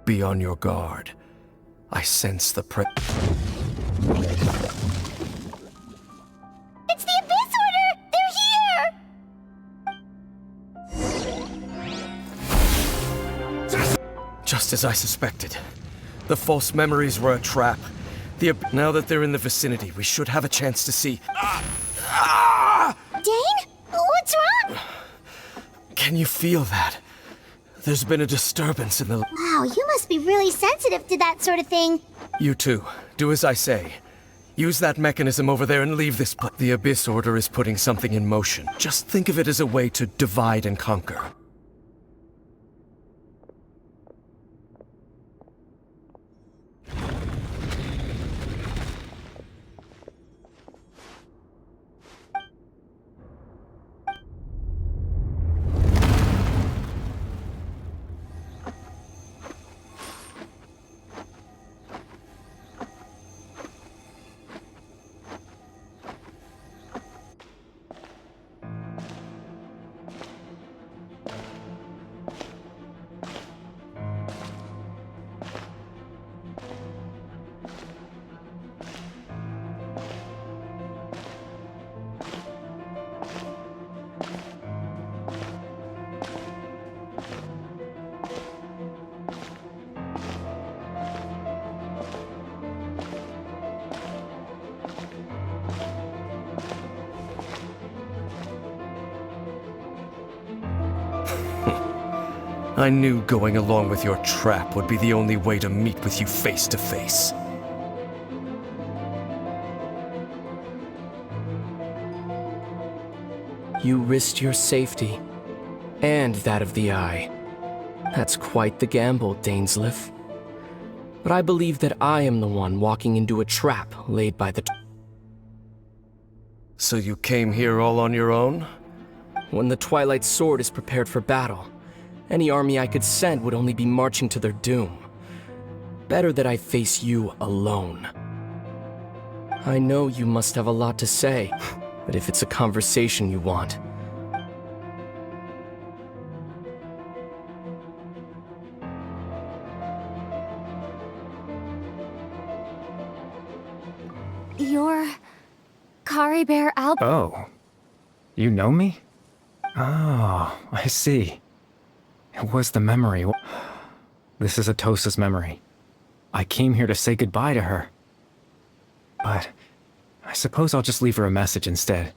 Be on your guard. I sense the It's the Abyss Order! They're here! Just as I suspected. The false memories were a trap. Now that they're in the vicinity, we should have a chance to see. Dane? What's wrong? Can you feel that? There's been a disturbance in the... Wow, you must be really sensitive to that sort of thing. You too. Do as I say. Use that mechanism over there and leave this place. The Abyss Order is putting something in motion. Just think of it as a way to divide and conquer. I knew going along with your trap would be the only way to meet with you face to face. You risked your safety, and that of the Eye. That's quite the gamble, Dainsleif. But I believe that I am the one walking into a trap laid by the... So you came here all on your own? When the Twilight Sword is prepared for battle, any army I could send would only be marching to their doom. Better that I face you alone. I know you must have a lot to say, but if it's a conversation you want... You're... Kari Bear Alp... Oh. You know me? Oh, I see. It was the memory. This is Atosa's memory. I came here to say goodbye to her. But I suppose I'll just leave her a message instead.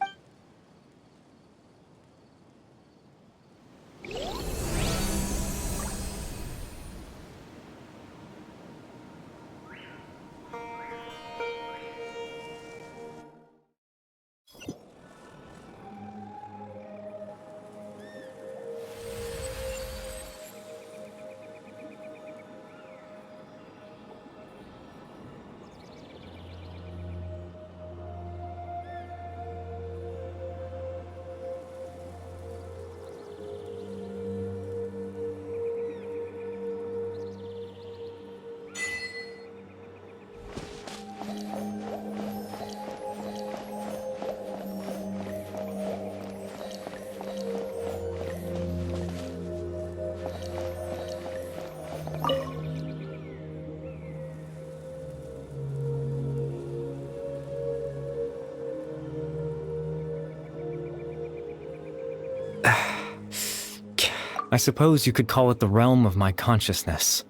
I suppose you could call it the realm of my consciousness.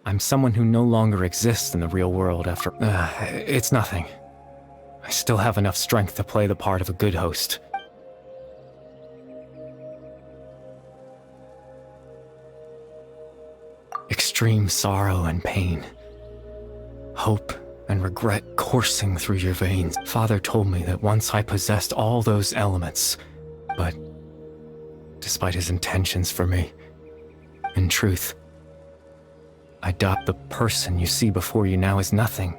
I'm someone who no longer exists in the real world after... it's nothing. I still have enough strength to play the part of a good host. Extreme sorrow and pain. Hope and regret coursing through your veins. Father told me that once I possessed all those elements, but... despite his intentions for me, in truth, I doubt the person you see before you now is nothing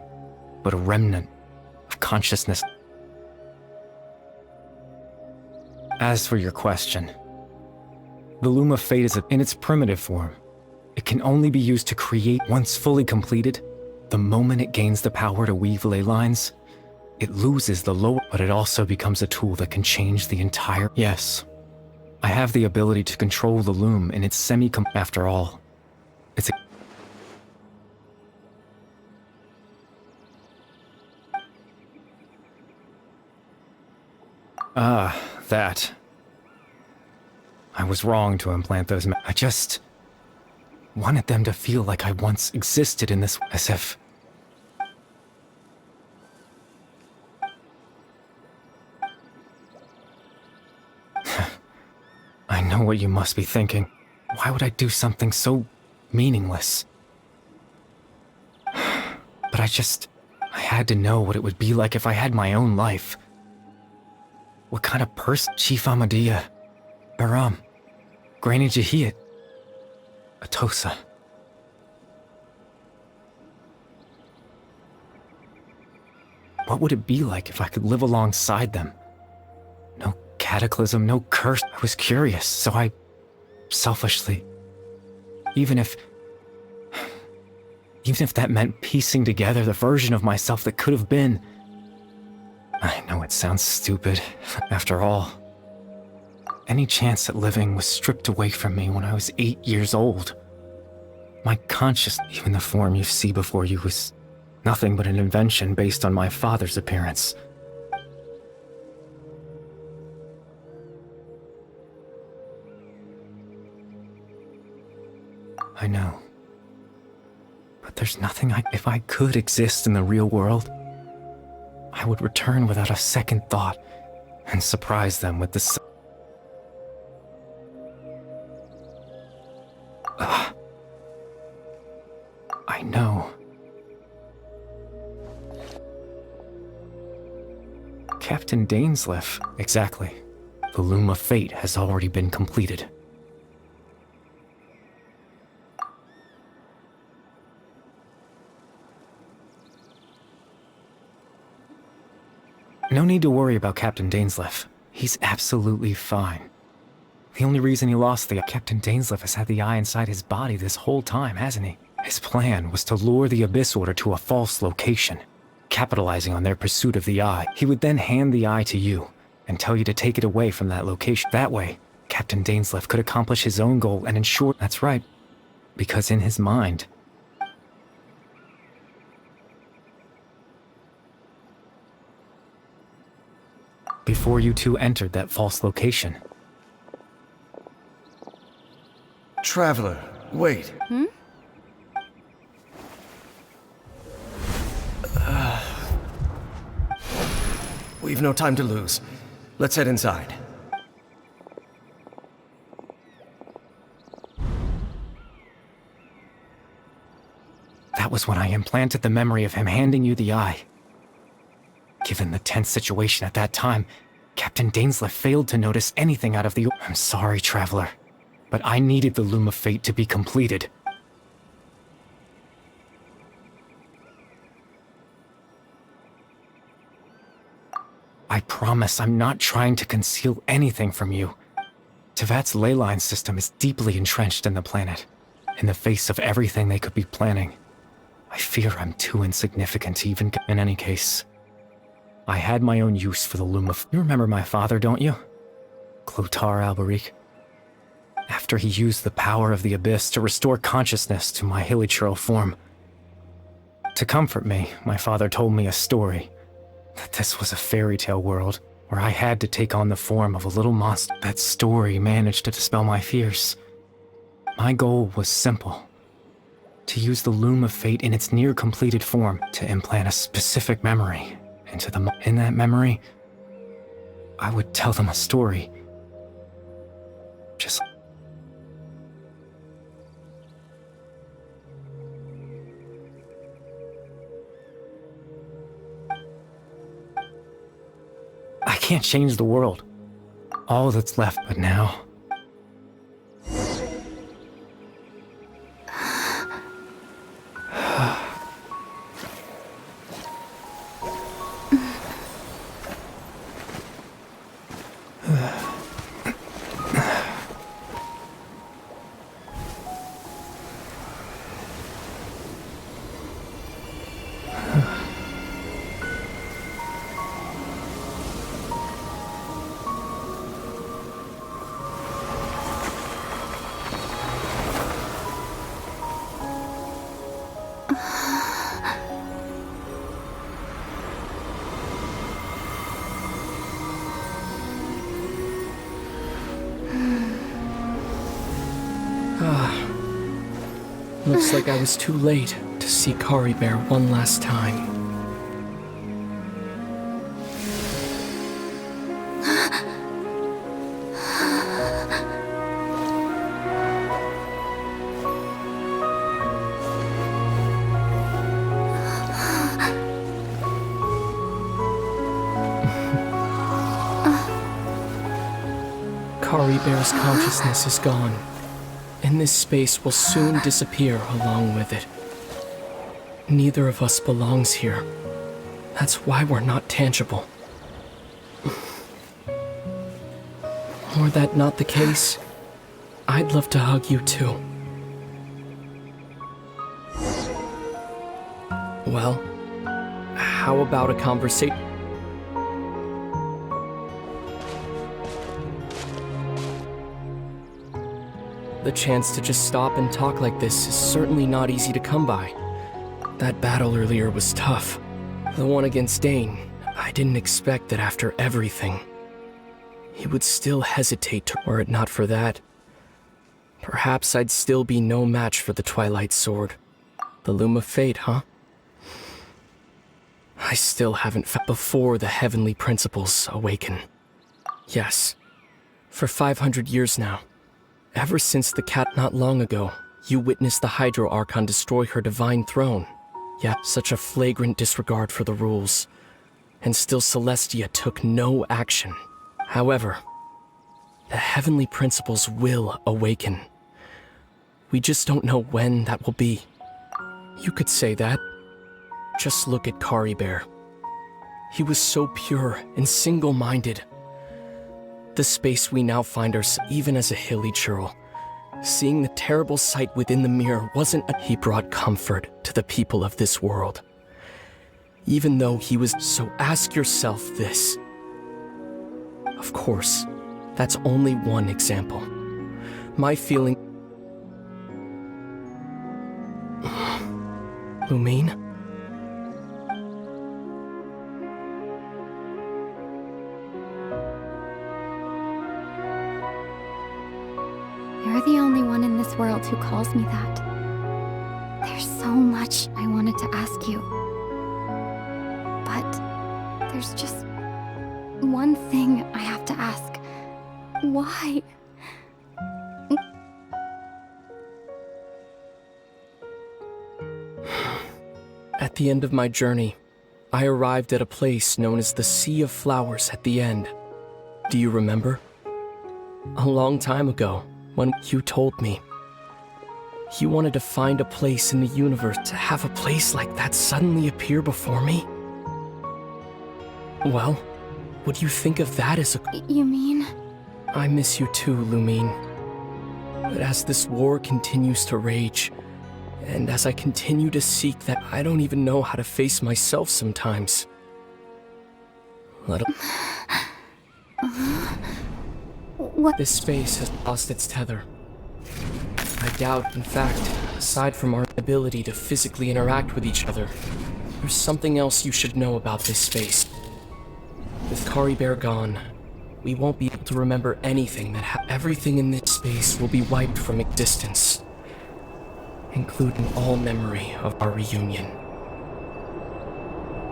but a remnant of consciousness. As for your question, the Loom of Fate is in its primitive form. It can only be used to create. Once fully completed, the moment it gains the power to weave ley lines, it loses the lower, but it also becomes a tool that can change the entire... Yes, I have the ability to control the loom in its after all. It's a... That. I was wrong to implant those. I just wanted them to feel like I once existed in this, as if. I know what you must be thinking. Why would I do something so meaningless? But I had to know what it would be like if I had my own life. What kind of person? Chief Ahmadiyya, Baram, Granny Jahiyat, Atosa. What would it be like if I could live alongside them? No cataclysm, no curse. I was curious, so I selfishly, even if that meant piecing together the version of myself that could have been. I know it sounds stupid. After all, any chance at living was stripped away from me when I was 8 years old. My consciousness, even the form you see before you, was nothing but an invention based on my father's appearance. I know. But there's nothing if I could exist in the real world, I would return without a second thought and surprise them with the I know. Captain Dainsleif. Exactly. The Loom of Fate has already been completed. No need to worry about Captain Dainsleif. He's absolutely fine. The only reason he lost the Captain Dainsleif has had the eye inside his body this whole time, hasn't he? His plan was to lure the Abyss Order to a false location, capitalizing on their pursuit of the eye. He would then hand the eye to you and tell you to take it away from that location. That way, Captain Dainsleif could accomplish his own goal and ensure— That's right, because in his mind, before you two entered that false location. Traveler, wait. We've no time to lose. Let's head inside. That was when I implanted the memory of him handing you the eye. Given the tense situation at that time, Captain Dainsleif failed to notice anything out of the— I'm sorry, Traveler, but I needed the Loom of Fate to be completed. I promise I'm not trying to conceal anything from you. Tevat's ley line system is deeply entrenched in the planet. In the face of everything they could be planning, I fear I'm too insignificant to even— In any case, I had my own use for the Loom of— You remember my father, don't you? Clotar Alberic. After he used the power of the Abyss to restore consciousness to my hilichurl form. To comfort me, my father told me a story. That this was a fairy tale world, where I had to take on the form of a little monster. That story managed to dispel my fears. My goal was simple. To use the Loom of Fate in its near-completed form to implant a specific memory into the— In that memory, I would tell them a story. Just— I can't change the world. All that's left but now. Looks like I was too late to see Caribert one last time. Caribert's consciousness is gone, and this space will soon disappear along with it. Neither of us belongs here. That's why we're not tangible. Were that not the case, I'd love to hug you too. Well, how about a conversation? The chance to just stop and talk like this is certainly not easy to come by. That battle earlier was tough. The one against Dane, I didn't expect that after everything, he would still hesitate were it not for that. Perhaps I'd still be no match for the Twilight Sword. The Loom of Fate, huh? I still haven't found before the heavenly principles awaken. Yes, for 500 years now. Ever since the cat not long ago, you witnessed the Hydro Archon destroy her divine throne. Yet such a flagrant disregard for the rules. And still Celestia took no action. However, the heavenly principles will awaken. We just don't know when that will be. You could say that. Just look at Caribert. He was so pure and single-minded. The space we now find ourselves, even as a hilly churl, seeing the terrible sight within the mirror wasn't he brought comfort to the people of this world. Even though he was, so ask yourself this. Of course, that's only one example. My feeling... Lumin? You're the only one in this world who calls me that. There's so much I wanted to ask you. But there's just one thing I have to ask. Why? At the end of my journey, I arrived at a place known as the Sea of Flowers at the end. Do you remember? A long time ago, when you told me you wanted to find a place in the universe, to have a place like that suddenly appear before me? Well, would you think of that as a... You mean? I miss you too, Lumin. But as this war continues to rage, and as I continue to seek that, I don't even know how to face myself sometimes. What? This space has lost its tether. I doubt, in fact, aside from our ability to physically interact with each other, there's something else you should know about this space. With Caribert gone, we won't be able to remember anything that everything in this space will be wiped from existence, including all memory of our reunion.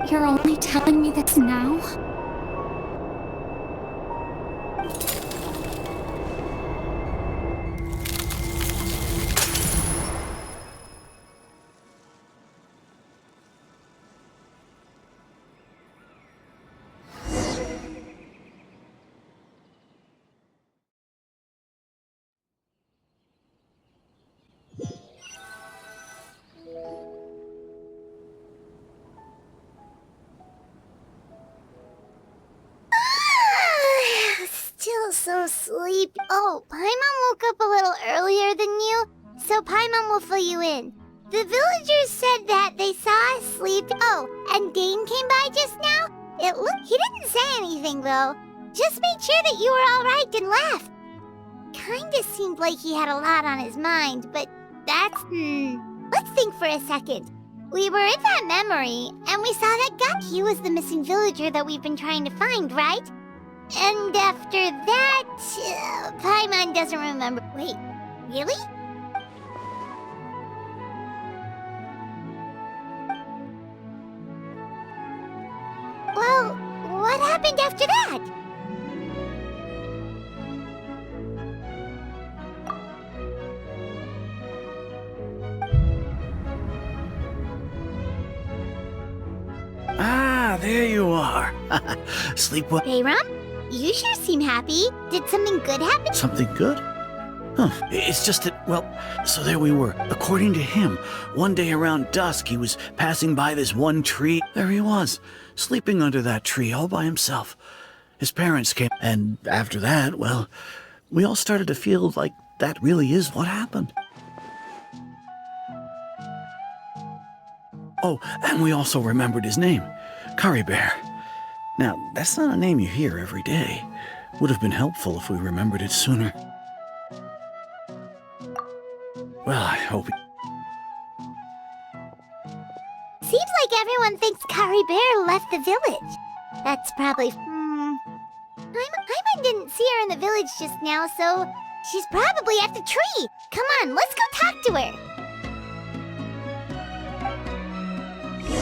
You're only telling me this now? Still so sleepy. Oh, Paimon woke up a little earlier than you, so Paimon will fill you in. The villagers said that they saw us sleep. Oh, and Dane came by just now. He didn't say anything though. Just made sure that you were all right and left. Kinda seemed like he had a lot on his mind, but that's Let's think for a second. We were in that memory, and we saw that guy. He was the missing villager that we've been trying to find, right? And after that, Paimon doesn't remember. Wait, really? happened after that? Ah, there you are. Sleep well. Hey, Ron? You sure seem happy. Did something good happen? Something good? Huh. It's just that, well, so there we were. According to him, one day around dusk, he was passing by this one tree. There he was, sleeping under that tree all by himself. His parents came, and after that, well, we all started to feel like that really is what happened. Oh, and we also remembered his name, Curry Bear. Now, that's not a name you hear every day. Would have been helpful if we remembered it sooner. Well, I hope... Seems like everyone thinks Curry Bear left the village. That's probably... Paimon didn't see her in the village just now, so... she's probably at the tree. Come on, let's go talk to her.